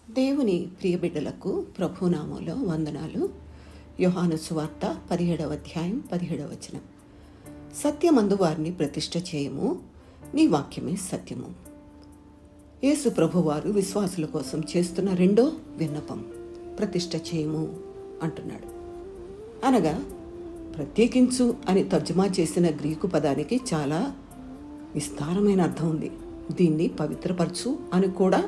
దేవుని ప్రియబిడ్డలకు ప్రభునామంలో వందనాలు. యోహాను సువార్త 17వ అధ్యాయం 17వ వచనం. సత్యమందు వారిని ప్రతిష్ఠ చేయము, నీ వాక్యమే సత్యము. యేసు ప్రభువారు విశ్వాసుల కోసం చేస్తున్న రెండో విన్నపం ప్రతిష్ఠ చేయము అంటున్నాడు. అనగా ప్రత్యేకించు అని తర్జుమా చేసిన గ్రీకు పదానికి చాలా విస్తారమైన అర్థం ఉంది. దీన్ని పవిత్రపరచు అని కూడా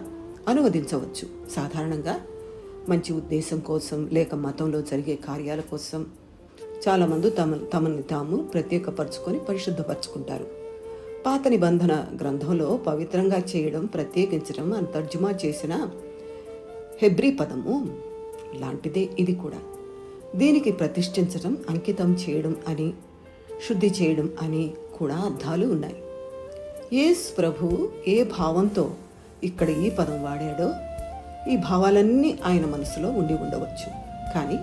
అనువదించవచ్చు. సాధారణంగా మంచి ఉద్దేశం కోసం లేక మతంలో జరిగే కార్యాల కోసం చాలామంది తమని తాము ప్రత్యేకపరచుకొని పరిశుద్ధపరచుకుంటారు. పాత నిబంధన గ్రంథంలో పవిత్రంగా చేయడం, ప్రత్యేకించడం అని తర్జుమా చేసిన హెబ్రీ పదము లాంటిదే ఇది కూడా. దీనికి ప్రతిష్ఠించడం, అంకితం చేయడం అని, శుద్ధి చేయడం అని కూడా అర్థాలు ఉన్నాయి. యేసు ప్రభు ఏ భావంతో ఇక్కడ ఈ పదం వాడాడో ఈ భావాలన్నీ ఆయన మనసులో ఉండి ఉండవచ్చు. కానీ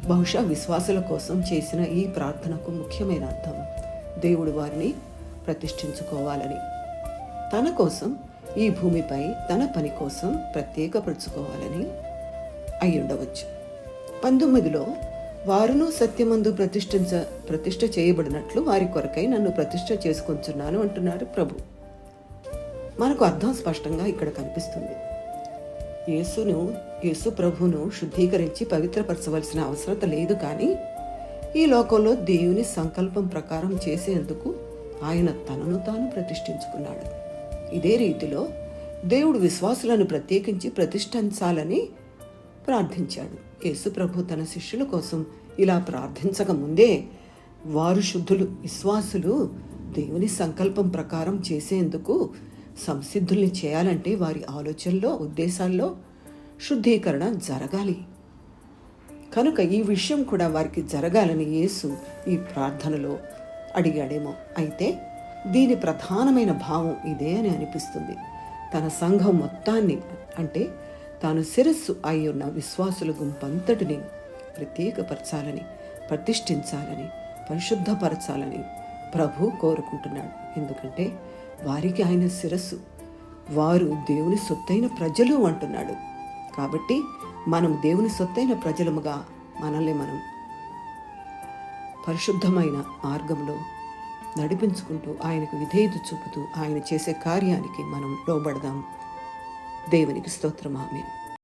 బహుశా విశ్వాసుల కోసం చేసిన ఈ ప్రార్థనకు ముఖ్యమైన అర్థం దేవుడు వారిని ప్రతిష్ఠించుకోవాలని, తన కోసం ఈ భూమిపై తన పని కోసం ప్రత్యేకపరచుకోవాలని అయి ఉండవచ్చు. 19లో వారును సత్యమందు ప్రతిష్ఠ చేయబడినట్లు వారి కొరకై నన్ను ప్రతిష్ఠ చేసుకొంచున్నాను అంటున్నారు ప్రభు. మనకు అర్థం స్పష్టంగా ఇక్కడ కనిపిస్తుంది. యేసు ప్రభును శుద్ధీకరించి పవిత్రపరచవలసిన అవసరత లేదు. కానీ ఈ లోకంలో దేవుని సంకల్పం ప్రకారం చేసేందుకు ఆయన తనను తాను ప్రతిష్ఠించుకున్నాడు. ఇదే రీతిలో దేవుడు విశ్వాసులను ప్రత్యేకించి ప్రతిష్ఠించాలని ప్రార్థించాడు. యేసు ప్రభు తన శిష్యుల కోసం ఇలా ప్రార్థించక ముందే వారు శుద్ధులు, విశ్వాసులు దేవుని సంకల్పం ప్రకారం చేసేందుకు సంసిద్ధుల్ని చేయాలంటే వారి ఆలోచనలో, ఉద్దేశాల్లో శుద్ధీకరణ జరగాలి. కనుక ఈ విషయం కూడా వారికి జరగాలని యేసు ఈ ప్రార్థనలో అడిగాడేమో. అయితే దీని ప్రధానమైన భావం ఇదే అని అనిపిస్తుంది. తన సంఘం మొత్తాన్ని, అంటే తాను శిరస్సు అయి ఉన్న విశ్వాసుల గుంపంతటిని ప్రత్యేకపరచాలని, ప్రతిష్ఠించాలని, పరిశుద్ధపరచాలని ప్రభు కోరుకుంటున్నాడు. ఎందుకంటే వారికి ఆయన శిరస్సు, వారు దేవుని సొత్తైన ప్రజలు అంటున్నాడు. కాబట్టి మనం దేవుని సొత్తైన ప్రజలముగా మనల్ని మనం పరిశుద్ధమైన మార్గంలో నడిపించుకుంటూ ఆయనకు విధేయత చూపుతూ ఆయన చేసే కార్యానికి మనం లోబడదాం. దేవునికి స్తోత్రం. ఆమేన్.